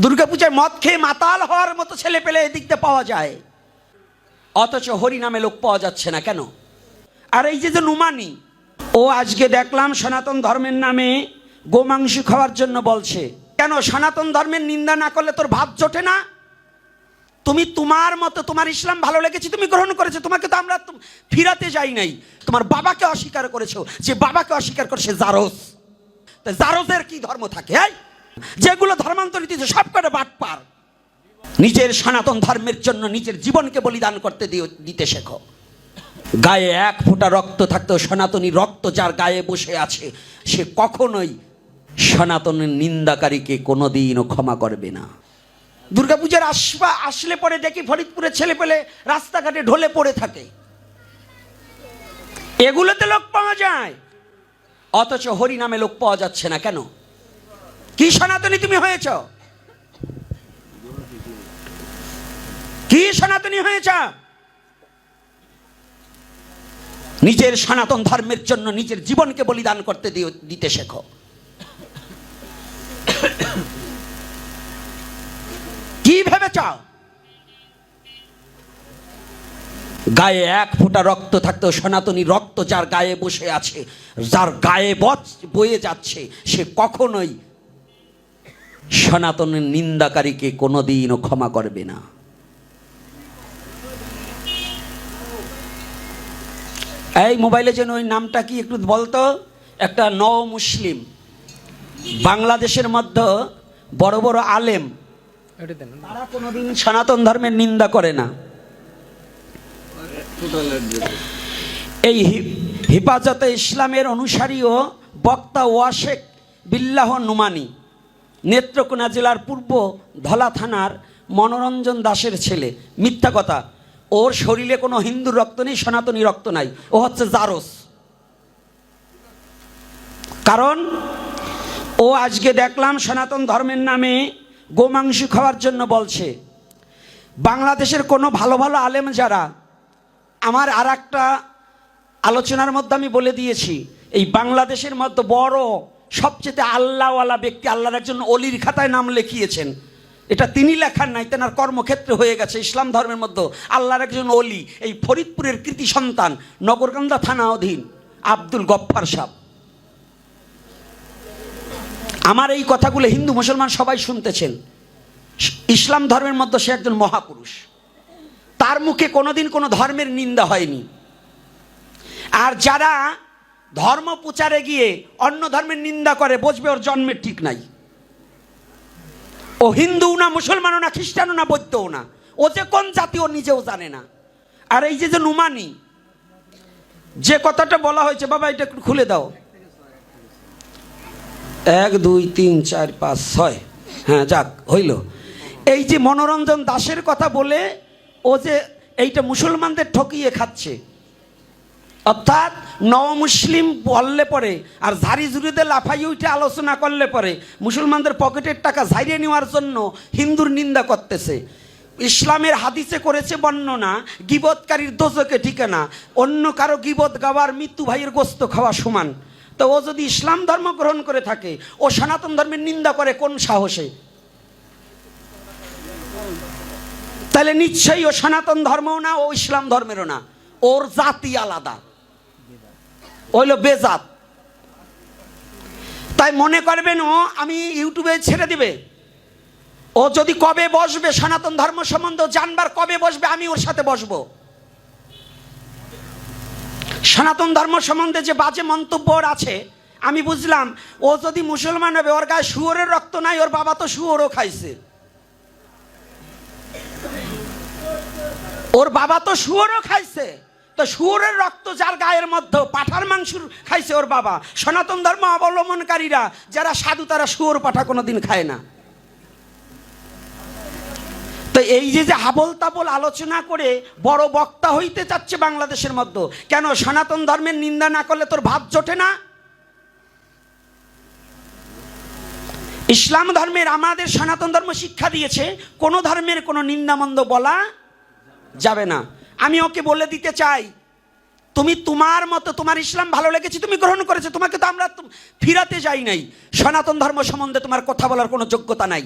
দুর্গাপূজায় মদ খেয়ে মাতাল হওয়ার মতো ছেলে পেলে এদিক দিয়ে পাওয়া যায়, অথচ হরি নামে লোক পাওয়া যাচ্ছে না কেন? আর এই যে নুমানি, ও আজকে দেখলাম সনাতন ধর্মের নামে গোমাংস খাওয়ার জন্য বলছে। কেন? সনাতন ধর্মের নিন্দা না করলে তোর ভাত জোটে না? তুমি তোমার মতো, তোমার ইসলাম ভালো লেগেছে, তুমি গ্রহণ করেছো, তোমাকে তো আমরা ফিরাতে যাই নাই। তোমার বাবাকে অস্বীকার করেছো, যে বাবাকে অস্বীকার করেছে জারজ। তা জারজের কি ধর্ম থাকে? যেগুলো ধর্মান্তরিত সব কটা বাটপার। নিজের সনাতন ধর্মের জন্য নিজের জীবনকে বলিদান করতে দিতে শেখো। গায়ে এক ফোঁটা রক্ত থাকতেও সনাতনী রক্ত যার গায়ে বসে আছে, সে কখনোই সনাতনের নিন্দাকারীকে কোনোদিনও ক্ষমা করবে না। দুর্গাপূজার আসলে পরে দেখি ফরিদপুরের ছেলে পেলে রাস্তাঘাটে ঢলে পড়ে থাকে, এগুলোতে লোক পাওয়া যায়, অথচ হরি নামে লোক পাওয়া যাচ্ছে না কেন? কি সনাতনী তুমি হয়েছ? কি সনাতনী হয়েছ? নিজের সনাতন ধর্মের জন্য নিজের জীবনকে বলিদান করতে দিতে শেখো। কি ভেবেছ? গায়ে এক ফোঁটা রক্ত থাকতেও সনাতনী রক্ত যার গায়ে বসে আছে, যার গায়ে বয়ে যাচ্ছে, সে কখনোই সনাতনের নিন্দাকারীকে কোনোদিনও ক্ষমা করবে না। এই মোবাইলে যেন ওই নামটা কি একটু বলতো, একটা নও মুসলিম বাংলাদেশের মধ্যে বড় বড় আলেম, তারা কোনোদিন সনাতন ধর্মের নিন্দা করে না। এই হিফাজতে ইসলামের অনুসারী ও বক্তা ওয়াশেক বিল্লাহ নুমানি নেত্রকোনা জেলার পূর্ব ধলা থানার মনোরঞ্জন দাসের ছেলে। মিথ্যা কথা, ওর শরীরে কোনো হিন্দুর রক্ত নেই, সনাতনী রক্ত নাই, ও হচ্ছে জারজ। কারণ ও আজকে দেখলাম সনাতন ধর্মের নামে গোমাংস খাওয়ার জন্য বলছে। বাংলাদেশের কোনো ভালো ভালো আলেম যারা, আমার আর একটা আলোচনার মধ্যে আমি বলে দিয়েছি, এই বাংলাদেশের মধ্যে বড় সবচেয়ে আল্লাহওয়ালা ব্যক্তি, আল্লাহর একজন অলির খাতায় নাম লিখিয়েছেন, এটা তিনি লেখার নাই, তেনার কর্মক্ষেত্রে হয়ে গেছে ইসলাম ধর্মের মধ্যে আল্লাহর একজন অলি, এই ফরিদপুরের কৃতি সন্তান, নগরকান্দা থানা অধীন আব্দুল গফফার সাহেব। আমার এই কথাগুলো হিন্দু মুসলমান সবাই শুনতেছেন। ইসলাম ধর্মের মধ্যে সে একজন মহাপুরুষ, তার মুখে কোনোদিন কোনো ধর্মের নিন্দা হয়নি। আর যারা ধর্ম প্রচারে গিয়ে অন্য ধর্মের নিন্দা করে, বুঝবে ওর জন্মের ঠিক নাই। ও হিন্দু না, মুসলমানও না, খ্রিস্টানও না, বৌদ্ধও না, ও যে কোন জাতি ও নিজেও জানে না। আর এই যে নুমানি, যে কথাটা বলা হয়েছে, বাবা এটা একটু খুলে দাও, 1 2 3 4 5 6, হ্যাঁ যাক হইল। এই যে মনোরঞ্জন দাসের কথা বলে ও যে এইটা মুসলমানদের ঠকিয়ে খাচ্ছে, অর্থাৎ নও মুসলিম বললে পরে আর ঝাড়ি ঝুড়িতে লাফাই উঠে আলোচনা করলে পরে মুসলমানদের পকেটের টাকা ঝাড়িয়ে নেওয়ার জন্য হিন্দুর নিন্দা করতেছে। ইসলামের হাদিসে করেছে বর্ণনা, গীবতকারীর দোজকে ঠিকানা, অন্য কারো গীবত গাওয়ার মৃত্যু ভাইয়ের গোস্ত খাওয়া সমান। তো ও যদি ইসলাম ধর্ম গ্রহণ করে থাকে, ও সনাতন ধর্মের নিন্দা করে কোন সাহসে? তাহলে নিশ্চয়ই ও সনাতন ধর্মও না, ও ইসলাম ধর্মেরও না, ওর জাতি আলাদা, হইল বেজাত। তাই মনে করবেন ও আমি ইউটিউবে ছেড়ে দিবে, ও যদি কবে বসবে সনাতন ধর্ম সম্বন্ধে জানবার, কবে বসবে আমি ওর সাথে বসবো। সনাতন ধর্ম সম্বন্ধে যে বাজে মন্তব্য ওর আছে, আমি বুঝলাম ও যদি মুসলমান হবে, ওর গায়ে শুয়োরের রক্ত নাই, ওর বাবা তো শুয়োরও খাইছে, ওর বাবা তো শুয়োরও খাইছে। তো শুয়োরের রক্ত যার গায়ের মধ্যে, পাঠার মাংস খাইছে ওর বাবা। সনাতন ধর্ম অবলম্বনকারীরা যারা সাধু, তারা শুয়োর পাঠা কোনোদিন খায় না। তো এই যে হাবল তাবল আলোচনা করে বড় বক্তা হইতে চাচ্ছে বাংলাদেশের মধ্যে, কেন? সনাতন ধর্মের নিন্দা না করলে তোর ভাত জোটে না? ইসলাম ধর্মের, আমাদের সনাতন ধর্ম শিক্ষা দিয়েছে কোন ধর্মের কোনো নিন্দামন্দ বলা যাবে না। আমি ওকে বলে দিতে চাই, তুমি তোমার মতো, তোমার ইসলাম ভালো লেগেছে, তুমি গ্রহণ করেছো, তোমাকে তো আমরা ফিরাতে যাই নাই। সনাতন ধর্ম সম্বন্ধে তোমার কথা বলার কোনো যোগ্যতা নাই।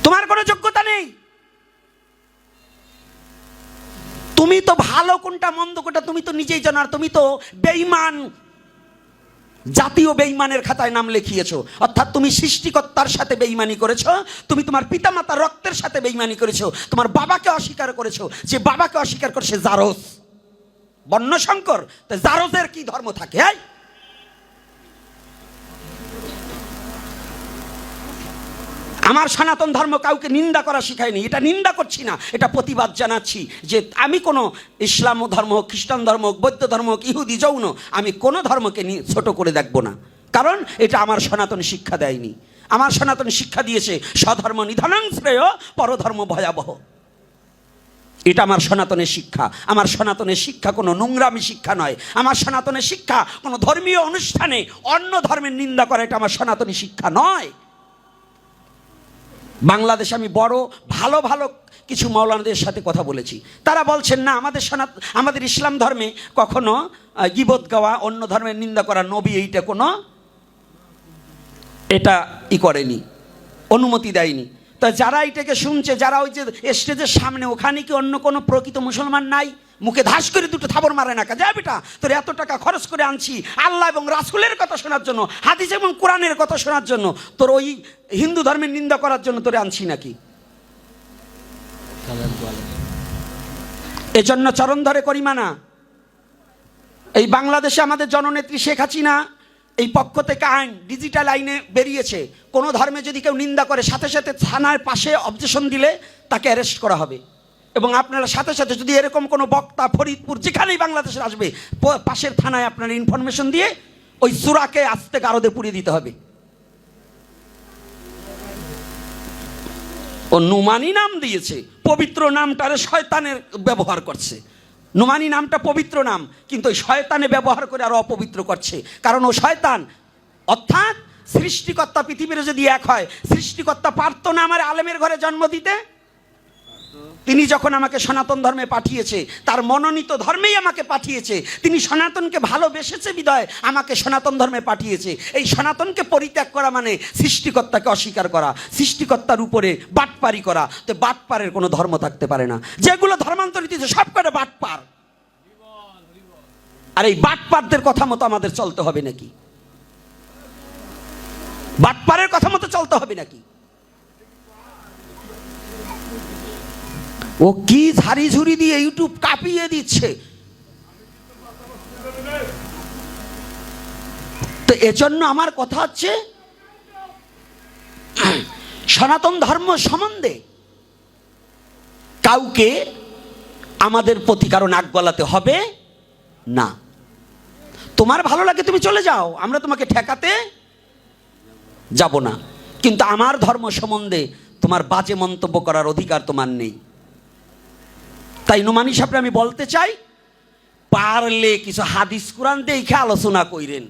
তোমার কোনো যোগ্যতা নেই। তুমি তো ভালো কোনটা মন্দ কোনটা তুমি তো নিজেই জানো। আর তুমি তো বেঈমান, জাতীয় বেঈমানের খাতায় নাম লিখিয়েছো। অর্থাৎ তুমি সৃষ্টিকর্তার সাথে বেঈমানি করেছো, তুমি তোমার পিতামাতার রক্তের সাথে বেঈমানি করেছো, তোমার বাবাকে অস্বীকার করেছো। যে বাবাকে অস্বীকার করে সে জারজ, বর্ণশঙ্কর। তো জারজের কি ধর্ম থাকে? আমার সনাতন ধর্ম কাউকে নিন্দা করা শিখায়নি, এটা নিন্দা করছি না, এটা প্রতিবাদ জানাচ্ছি যে আমি কোনো ইসলাম ধর্ম হোক, খ্রিস্টান ধর্ম হোক, বৌদ্ধ ধর্ম হোক, ইহুদি যৌন, আমি কোনো ধর্মকে ছোট করে দেখব না। কারণ এটা আমার সনাতন শিক্ষা দেয়নি। আমার সনাতন শিক্ষা দিয়েছে স্বধর্ম নিধনং শ্রেয় পরধর্ম ভয়াবহ। এটা আমার সনাতনের শিক্ষা। আমার সনাতনের শিক্ষা কোনো নোংরামি শিক্ষা নয়। আমার সনাতনের শিক্ষা কোনো ধর্মীয় অনুষ্ঠানে অন্য ধর্মের নিন্দা করা, এটা আমার সনাতনী শিক্ষা নয়। বাংলাদেশে আমি বড় ভালো ভালো কিছু মাওলানাদের সাথে কথা বলেছি, তারা বলছেন না আমাদের ইসলাম ধর্মে কখনো গীবত গাওয়া, অন্য ধর্মের নিন্দা করা, নবী এইটা কোনো এটা করেনি, অনুমতি দেয়নি। তা যারা এটাকে শুনছে, যারা ওই যে স্টেজের সামনে, ওখানে কি অন্য কোনো প্রকৃত মুসলমান নাই? মুখে ধাস করে দুটো থাবর মারে না, যা বেটা তোর এত টাকা খরচ করে আনছি আল্লাহ এবং রাসূলের কথা শোনার জন্য, হাদিস এবং কোরআনের কথা শোনার জন্য, তোর ওই হিন্দু ধর্মের নিন্দা করার জন্য তোরে আনছি নাকি? এজন্য চরণ ধরে করি মানা। এই বাংলাদেশে আমাদের জননেত্রী শেখ হাসিনা এই পক্ষ থেকে আইন, ডিজিটাল আইনে বেরিয়েছে, কোনো ধর্মে যদি কেউ নিন্দা করে সাথে সাথে থানার পাশে অবজেকশন দিলে তাকে অ্যারেস্ট করা হবে। এবং আপনারা সাথে সাথে যদি এরকম কোনো বক্তা ফরিদপুর যেখানেই বাংলাদেশে আসবে, পাশের থানায় আপনারা ইনফরমেশন দিয়ে ওই সূরাকে আস্তে গারদে পুড়িয়ে দিতে হবে। ও নুমানি নাম দিয়েছে, পবিত্র নামটারে শয়তানের ব্যবহার করছে। নুমানি নামটা পবিত্র নাম, কিন্তু ওই শয়তানে ব্যবহার করে আরো অপবিত্র করছে। কারণ ও শয়তান। অর্থাৎ সৃষ্টিকর্তা পৃথিবীর যদি এক হয়, সৃষ্টিকর্তা পারত না আমার আলেমের ঘরে জন্ম দিতে? তিনি যখন আমাকে সনাতন ধর্মে পাঠিয়েছে, তার মনোনীত ধর্মেই আমাকে পাঠিয়েছে। তিনি সনাতনকে ভালোবেসেছে বিধায় আমাকে সনাতন ধর্মে পাঠিয়েছে। এই সনাতনকে পরিত্যাগ করা মানে সৃষ্টিকর্তাকে অস্বীকার করা, সৃষ্টিকর্তার উপরে বাটপারি করা। তো বাটপারের কোনো ধর্ম থাকতে পারে না। যেগুলো ধর্মান্তরিত সব কটা বাটপার। আর এই বাটপারদের কথা মতো আমাদের চলতে হবে নাকি? বাটপারের কথা মতো চলতে হবে নাকি? ও কি ঝাড়ি ঝুড়ি দিয়ে ইউটিউব কাঁপিয়ে দিচ্ছে। তো এজন্য আমার কথা হচ্ছে, সনাতন ধর্ম সম্বন্ধে কাউকে আমাদের প্রতি কারো নাক গলাতে হবে না। তোমার ভালো লাগে তুমি চলে যাও, আমরা তোমাকে ঠেকাতে যাব না। কিন্তু আমার ধর্ম সম্বন্ধে তোমার বাজে মন্তব্য করার অধিকার তোমার নেই। তাই নুমানি সাহেবরা আমি বলতে চাই, পারলে কিছু হাদিস কোরআন দেখে আলোচনা কইরেন,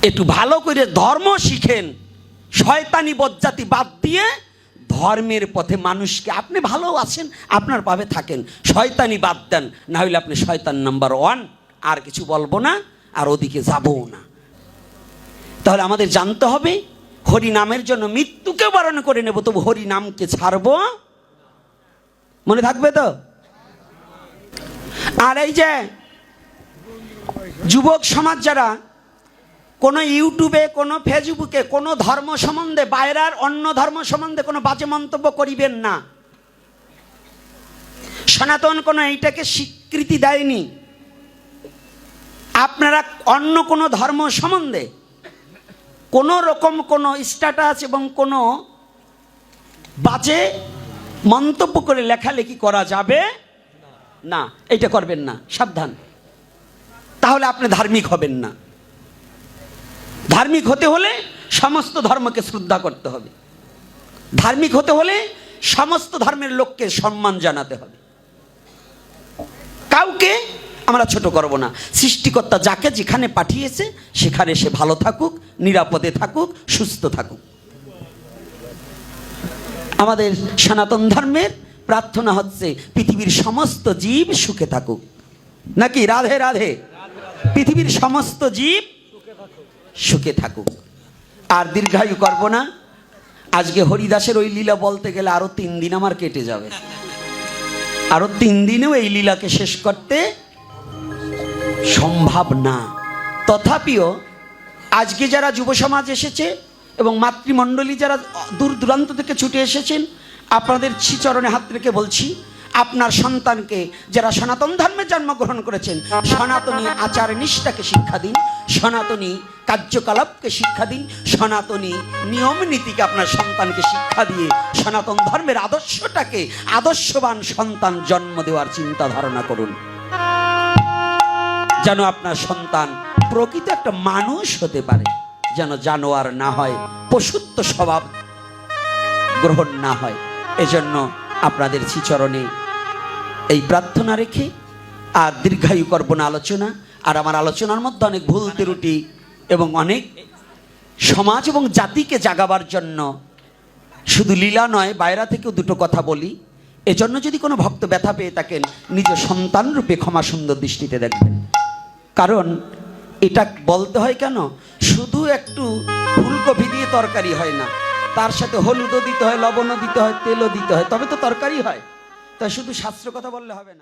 একটু ভালো করে ধর্ম শিখেন, শয়তানি বজ্জাতি বাদ দিয়ে ধর্মের পথে মানুষকে, আপনি ভালো আছেন আপনার পাবে থাকেন, শয়তানি বাদ দেন, না হলে আপনি শয়তান নাম্বার 1। আর কিছু বলবো না, আর ওদিকে যাবও না। তাহলে আমাদের জানতে হবে, হরি নামের জন্য মৃত্যুকে বরণ করে নেব, তবু হরি নামকে ছাড়বো। মনে থাকবে তো? আর এই যে যুবক সমাজ যারা কোনো ইউটিউবে, কোনো ফেসবুকে কোনো ধর্ম সম্বন্ধে, বাইরের অন্য ধর্ম সম্বন্ধে কোনো বাজে মন্তব্য করিবেন না। সনাতন কোনো এইটাকে স্বীকৃতি দেয়নি। আপনারা অন্য কোনো ধর্ম সম্বন্ধে কোনো রকম কোনো স্ট্যাটাস এবং কোনো বাজে মন্তব্য করে লেখালেখি করা যাবে না। এটা করবেন না, সাবধান। তাহলে আপনি ধার্মিক হবেন না। ধার্মিক হতে হলে সমস্ত ধর্মকে শ্রদ্ধা করতে হবে। ধার্মিক হতে হলে সমস্ত ধর্মের লোককে সম্মান জানাতে হবে। কাউকে আমরা ছোট করব না। সৃষ্টিকর্তা যাকে যেখানে পাঠিয়েছে সেখানে সে ভালো থাকুক, নিরাপদে থাকুক, সুস্থ থাকুক। আমাদের সনাতন ধর্মের প্রার্থনা হচ্ছে পৃথিবীর সমস্ত জীব সুখে থাকুক, নাকি? রাধে রাধে। পৃথিবীর সমস্ত জীব সুখে থাকুক। আর দীর্ঘায়ু করব না। আজকে হরিদাসের ওই লীলা বলতে গেলে আরো 3 দিন আমার কেটে যাবে, আরো 3 দিনেও এই লীলাকে শেষ করতে সম্ভব না। তথাপিও আজকে যারা যুব সমাজ এসেছে এবং মাতৃমণ্ডলী যারা দূর দূরান্ত থেকে ছুটে এসেছেন, আপনাদের শ্রীচরণে হাত রেখে বলছি, আপনার সন্তানকে যারা সনাতন ধর্মে জন্মগ্রহণ করেছেন, সনাতনী আচার নিষ্ঠাকে শিক্ষা দিন, সনাতনী কার্যকলাপকে শিক্ষা দিন, সনাতনী নিয়ম নীতিকে আপনার সন্তানকে শিক্ষা দিয়ে সনাতন ধর্মের আদর্শটাকে আদর্শবান সন্তান জন্ম দেওয়ার চিন্তা ধারণা করুন, যেন আপনার সন্তান প্রকৃত একটা মানুষ হতে পারে, যেন জানোয়ার না হয়, পশুত্ব স্বভাব গ্রহণ না হয়। এজন্য আপনাদের শ্রীচরণে এই প্রার্থনা রেখে আর দীর্ঘায়ু করব না আলোচনা। আর আমার আলোচনার মধ্যে অনেক ভুল ত্রুটি এবং অনেক সমাজ এবং জাতিকে জাগাবার জন্য শুধু লীলা নয়, বাইরে থেকেও দুটো কথা বলি। এজন্য যদি কোনো ভক্ত ব্যথা পেয়ে থাকেন, নিজ সন্তান রূপে ক্ষমা সুন্দর দৃষ্টিতে দেখবেন। কারণ এটা বলতে হয় কেন, শুধু একটু ফুলকপি দিয়ে তরকারি হয় না, তার সাথে হলুদও দিতে হয়, লবণও দিতে হয়, তেলও দিতে হয়, তবে তো তরকারি হয়। তাই শুধু শাস্ত্র কথা বললে হবে না।